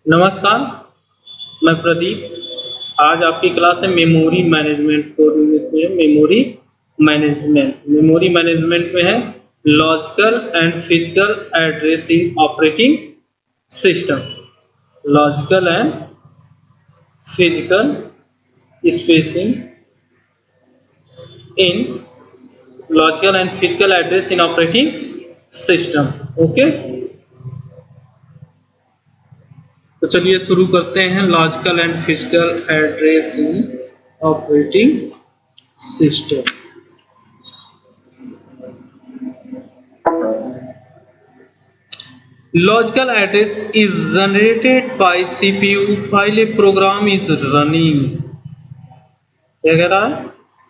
नमस्कार, मैं प्रदीप। आज आपकी क्लास है मेमोरी मैनेजमेंट मेमोरी मैनेजमेंट में है logical and physical addressing operating system. Logical and physical spacing in logical and physical address in operating system. Okay, तो चलिए शुरू करते हैं। Logical and physical address in operating system. Logical address is generated by CPU while a program is running. क्या कह रहा है?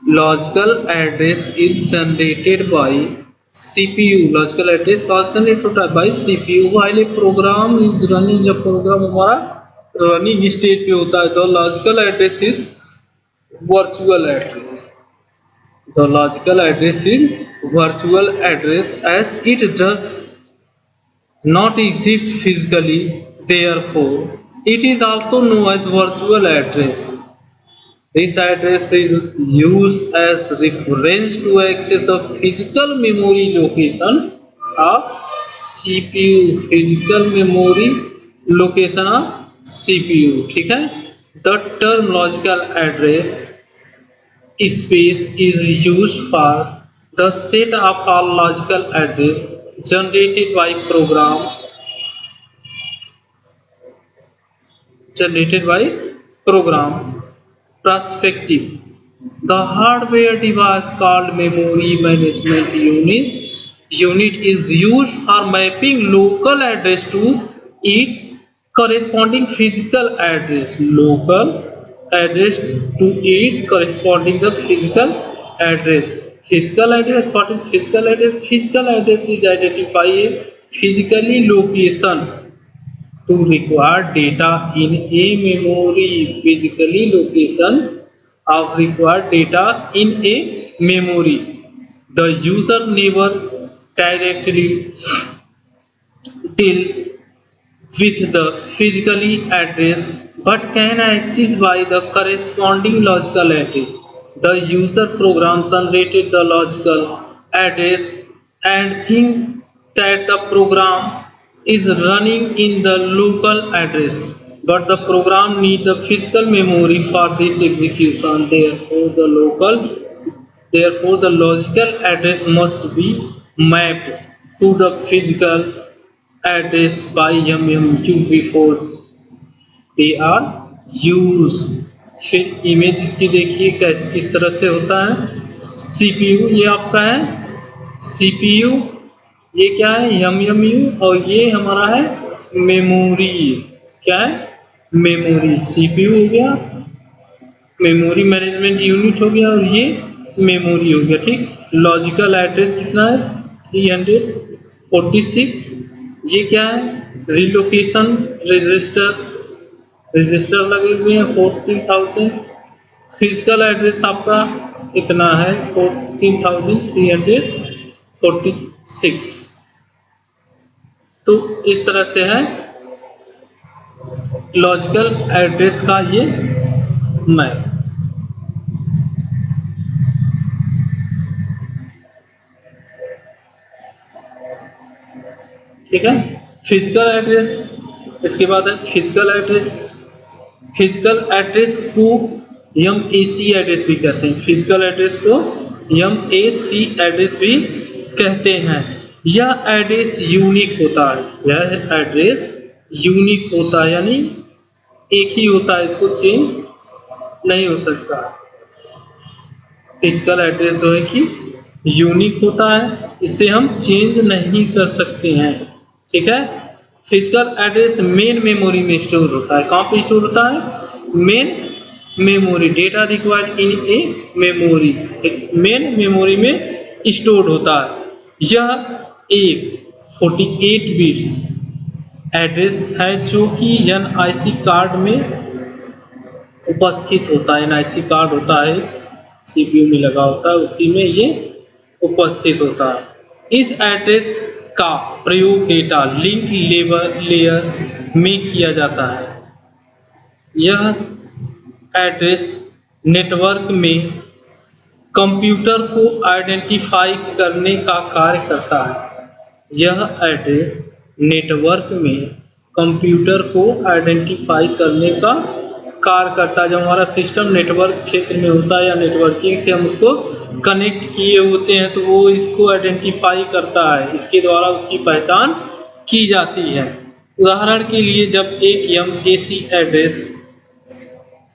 Logical address is generated by CPU. Logical address कहाँ जनरेट होता है? By CPU while a program is running. जब programme हमारा running state पे होता है तो logical address is virtual address. The logical address is virtual address as it does not exist physically, therefore it is also known as virtual address. This address is used as reference to access the physical memory location of CPU. Physical memory location of CPU. ठीक है? The term logical address space is used for the set of all logical address generated by program perspective. The hardware device called memory management unit is used for mapping local address to its corresponding physical address. Local address to its corresponding the physical address. Physical address. What is physical address? Physical address is identify a physically location to require data in a memory. Physically location of required data in a memory. The user never directly deals with the physically address but can access by the corresponding logical address. The user program generated the logical address and think that the program is running in the local address, but the program needs the physical memory for this execution. Therefore the logical address must be mapped to the physical address by MMU before they are used. फिर image इसकी देखिए किस तरह से होता है। CPU ये आपका है, CPU ये क्या है? MMU, और ये हमारा है मेमोरी। क्या है? मेमोरी। CPU हो गया, मेमोरी मैनेजमेंट यूनिट हो गया, और ये मेमोरी हो गया। ठीक, लॉजिकल एड्रेस कितना है? 346। ये क्या है? रिलोकेशन रजिस्टर लगे हुए हैं 14,000। फिजिकल एड्रेस आपका इतना है 14,346। तो इस तरह से है लॉजिकल एड्रेस का ये मैप। ठीक है, फिजिकल एड्रेस। इसके बाद है फिजिकल एड्रेस। फिजिकल एड्रेस को MAC एड्रेस भी कहते हैं। फिजिकल एड्रेस को MAC एड्रेस भी कहते हैं। यह एड्रेस यूनिक होता है। यह एड्रेस यूनिक होता है, यानी एक ही होता है, इसको चेंज नहीं हो सकता। फिजिकल एड्रेस जो है कि यूनिक होता है, इसे हम चेंज नहीं कर सकते हैं। ठीक है, फिजिकल एड्रेस मेन मेमोरी में स्टोर होता है। कहाँ पे स्टोर होता है? Main memory. Data required in a memory, main memory में स्टोर होता है। यह एक 48 बिट्स एड्रेस है जो कि NIC कार्ड में उपस्थित होता है। NIC कार्ड होता है, CPU में लगा होता है, उसी में ये उपस्थित होता है। इस एड्रेस का प्रयोग डेटा लिंक लेयर में किया जाता है। यह एड्रेस नेटवर्क में कंप्यूटर को आइडेंटिफाई करने का कार्य करता है। यह एड्रेस नेटवर्क में कंप्यूटर को आइडेंटिफाई करने का कार्य करता है। जब हमारा सिस्टम नेटवर्क क्षेत्र में होता है या नेटवर्किंग से हम उसको कनेक्ट किए होते हैं तो वो इसको आइडेंटिफाई करता है, इसके द्वारा उसकी पहचान की जाती है। उदाहरण के लिए जब एक MAC address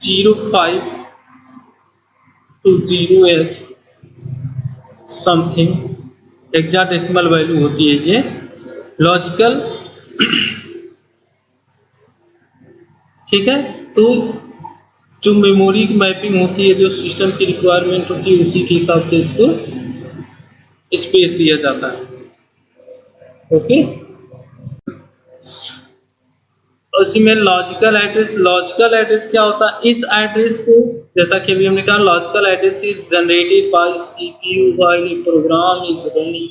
05 to 0H something hexadecimal value होती है, ये लॉजिकल ठीक है। तो जो मेमोरी की मैपिंग होती है, जो सिस्टम की रिक्वायरमेंट होती है, उसी के हिसाब से इसको स्पेस दिया जाता है। ओके, उसी में लॉजिकल एड्रेस क्या होता है? इस एड्रेस को, जैसा कि अभी हमने कहा, logical address is generated by CPU while a program is running.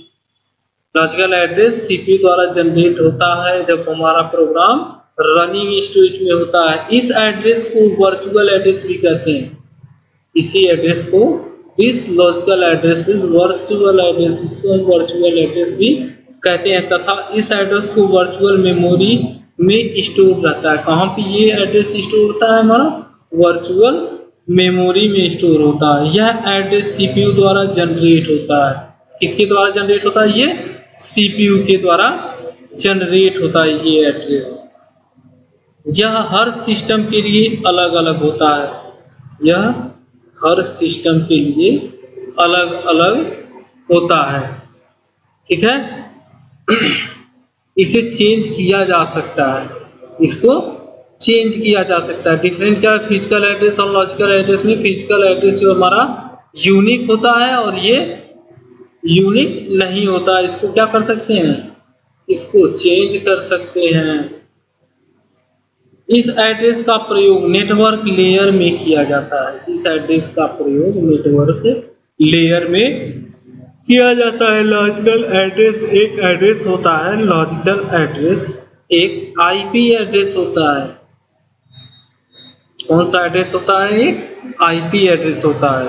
Logical address CPU द्वारा जनरेट होता है जब हमारा प्रोग्राम रनिंग स्टेट में होता है। इस एड्रेस को वर्चुअल एड्रेस भी कहते हैं। इसी एड्रेस को, this logical address is virtual address, इसको हम वर्चुअल एड्रेस भी कहते हैं। तथा इस एड्रेस को वर्चुअल मेमोरी में स्टोर रहता है। कहाँ पे ये एड्रेस स्टोर होता है? हमारा वर्चुअल मेमोरी में स्टोर होता है। यह एड्रेस सीपीयू द्वारा जनरेट होता है। किसके द्वारा जनरेट होता है? ये सीपीयू के द्वारा जनरेट होता है ये एड्रेस। यह हर सिस्टम के लिए अलग अलग होता है। यह हर सिस्टम के लिए अलग अलग होता है, ठीक है। इसे चेंज किया जा सकता है, इसको चेंज किया जा सकता है। डिफरेंट क्या है फिजिकल एड्रेस और लॉजिकल एड्रेस में? फिजिकल एड्रेस जो हमारा यूनिक होता है और ये यूनिक नहीं होता। इसको क्या कर सकते हैं? इसको चेंज कर सकते हैं। इस एड्रेस का प्रयोग नेटवर्क लेयर में किया जाता है। इस एड्रेस का प्रयोग नेटवर्क लेयर में किया जाता है। लॉजिकल एड्रेस एक एड्रेस होता है, लॉजिकल एड्रेस एक आईपी एड्रेस होता है। कौन सा एड्रेस होता है? एक आईपी एड्रेस होता है।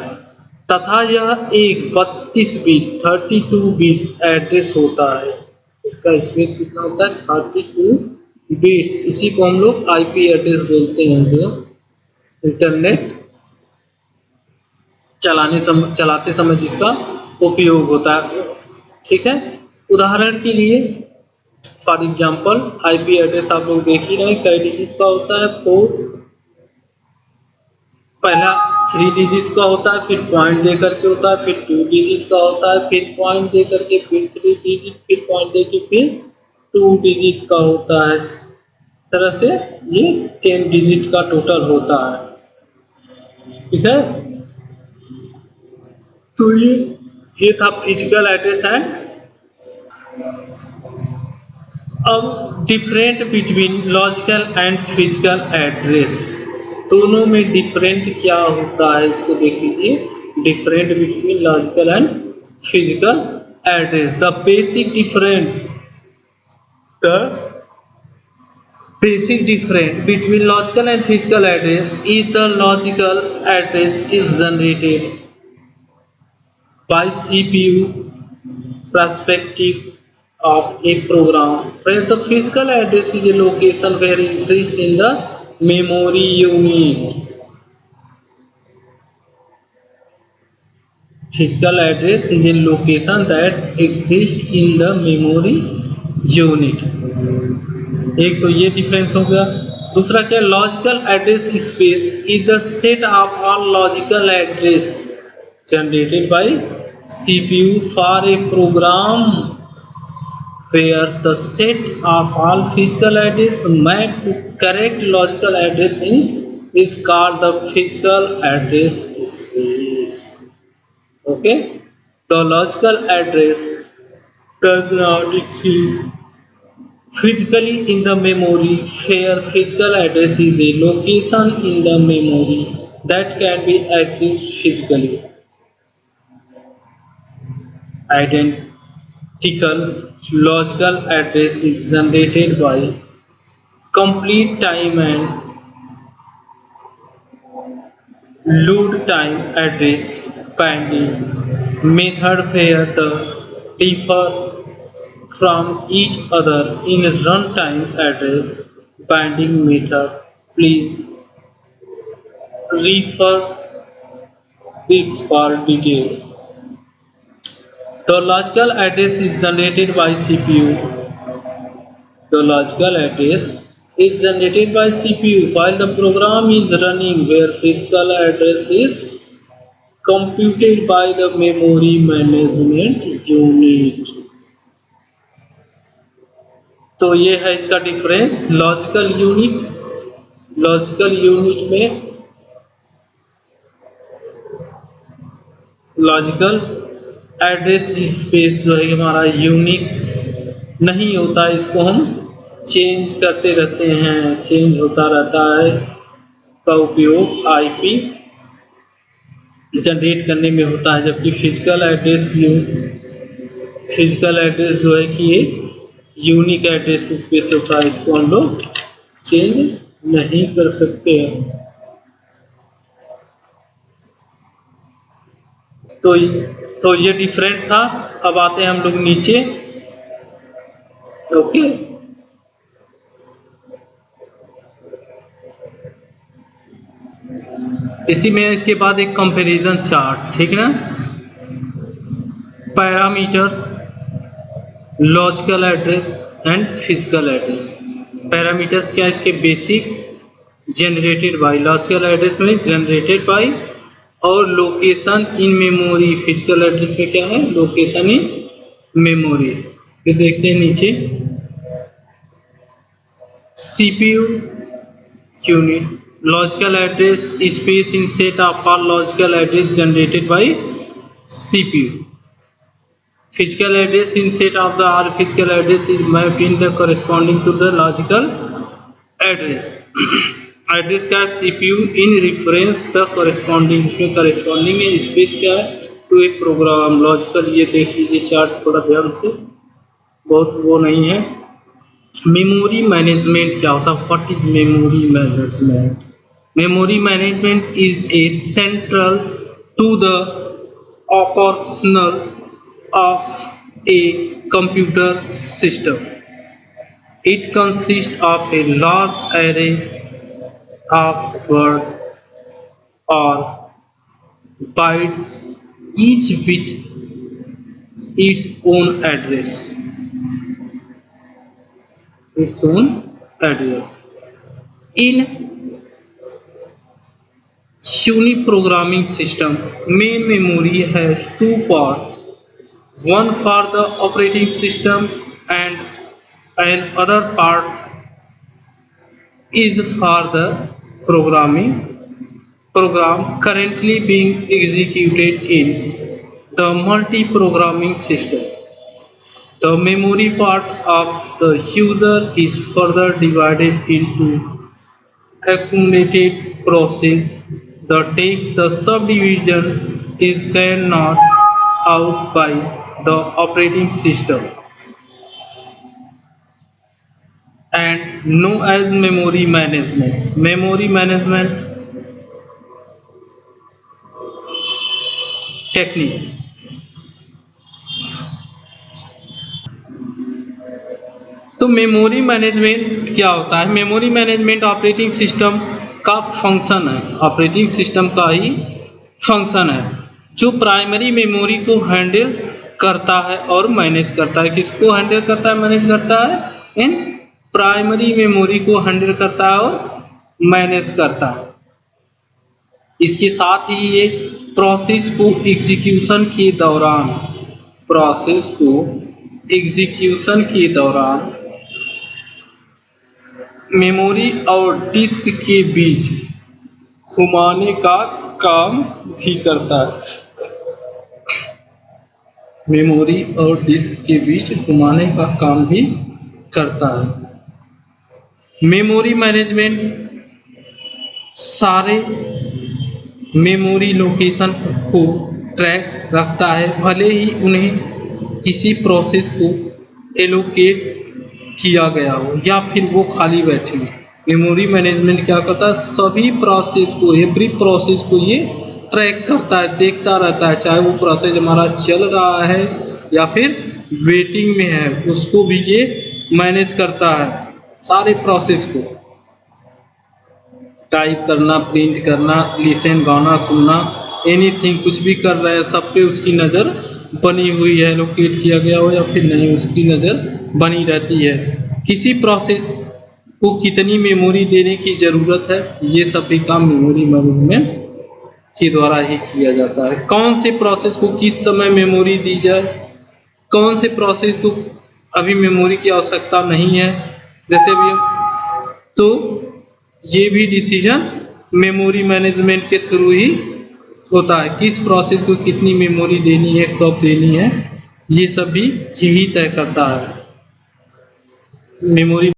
तथा यह एक 32 बिट 32 बिट एड्रेस होता है। इसका स्पेस कितना होता है? 32 बिट्स। इसी को हम लोग आईपी एड्रेस बोलते हैं, जो इंटरनेट चलाते समय जिसका उपयोग होता है, ठीक है। उदाहरण के लिए फॉर एग्जांपल आईपी एड्रेस आप लोग देख ही रहे हैं, कई डिजिट का होता है? 4, पहला 3 डिजिट का होता है, फिर पॉइंट दे करके होता है, फिर 2 डिजिट का होता है, फिर पॉइंट दे करके, फिर 3 डिजिट, फिर पॉइंट दे के, फिर 2 डिजिट का होता है। इस तरह से ये 10 डिजिट का टोटल होता है, ठीक है। तो ये था फिजिकल एड्रेस एंड अब different between logical and physical address, दोनों में डिफरेंट क्या होता है इसको देख लीजिए। Different between logical and physical address. The basic difference between logical and physical address is the logical address is generated by CPU perspective of a program, where the physical address is a location where it exists in the memory unit. Physical address is a location that exists in the memory unit. एक तो ये difference हो गया। दूसरा क्या? Logical address space is the set of all logical address generated by CPU for a प्रोग्राम where the set of all physical address mapped to correct logical addressing is called the physical address space. Okay, the logical address does not exist physically in the memory, where physical address is a location in the memory that can be accessed physically. Identical logical address is generated by complete time and load time address binding method where the differ from each other in runtime address binding method. Please refer this for detail. The logical address is generated by CPU. The logical address is generated by CPU while the program is running, where physical address is computed by the memory management unit. तो ये है इसका difference logical unit में logical address space जो है हमारा unique नहीं होता, इसको हम चेंज करते रहते हैं, चेंज होता रहता है। का उपयोग आईपी जनरेट करने में होता है, जबकि फिजिकल एड्रेस जो है कि ये यूनिक एड्रेस स्पेस होता है, इसको हम लोग चेंज नहीं कर सकते हैं। तो ये डिफरेंट था। अब आते हैं हम लोग नीचे। ओके, इसी में इसके बाद एक कंपैरिजन चार्ट, ठीक है ना। Parameter, logical address and physical address. Parameters क्या है इसके? Basic, generated by. Logical address में जनरेटेड बाय और location in memory. Physical address में क्या है? Location in memory. फिर देखते हैं नीचे CPU unit, logical address space in set of all logical address generated by CPU. Physical address in set of the all physical address is mapped in the corresponding to the logical address. Address क्या है? CPU in reference the corresponding, इसमें corresponding है space क्या है? To A programme. Logical ये देख लीजिए chart थोड़ा ध्यान से, बहुत वो नहीं है। मेमोरी मैनेजमेंट क्या होता है? What is memory management? Memory management is a central to the operational of a computer system. It consists of a large array of words or bytes, each with its own address. In uniprogramming system, main memory has two parts. One for the operating system and another part is for the program currently being executed in the multi-programming system. The memory part of the user is further divided into accumulated process that takes the subdivision is carried out by the operating system and known as memory management. Memory management technique. तो memory management क्या होता है? Memory management operating system का function है, operating system का ही function है जो primary memory को हैंडल करता है और मैनेज करता है। किसको हैंडल करता है, मैनेज करता है? इन प्राइमरी मेमोरी को हैंडल करता है और मैनेज करता है। इसके साथ ही ये प्रोसेस को एग्जीक्यूशन के दौरान मेमोरी और डिस्क के बीच घुमाने का काम भी करता है। मेमोरी और डिस्क के बीच घुमाने का काम भी करता है। मेमोरी मैनेजमेंट सारे मेमोरी लोकेशन को ट्रैक रखता है, भले ही उन्हें किसी प्रोसेस को एलोकेट किया गया हो या फिर वो खाली बैठी हो। मेमोरी मैनेजमेंट क्या करता है, सभी प्रोसेस को, एवरी प्रोसेस को ये ट्रैक करता है, देखता रहता है, चाहे वो प्रोसेस हमारा चल रहा है या फिर वेटिंग में है, उसको भी ये मैनेज करता है। सारे प्रोसेस को टाइप करना, प्रिंट करना, लिसन, गाना सुनना, एनीथिंग, कुछ भी कर रहे हैं, सब पे उसकी नज़र बनी हुई है, लोकेट किया गया हो या फिर नहीं, उसकी नज़र बनी रहती है। किसी प्रोसेस को कितनी मेमोरी देने की ज़रूरत है, ये सभी काम मेमोरी मैनेजमेंट के द्वारा ही किया जाता है। कौन से प्रोसेस को किस समय मेमोरी दी जाए, कौन से प्रोसेस को अभी मेमोरी की आवश्यकता नहीं है, जैसे भी, तो ये भी डिसीजन मेमोरी मैनेजमेंट के थ्रू ही होता है। किस प्रोसेस को कितनी मेमोरी देनी है, कब देनी है, ये सब भी यही तय करता है। मेमोरी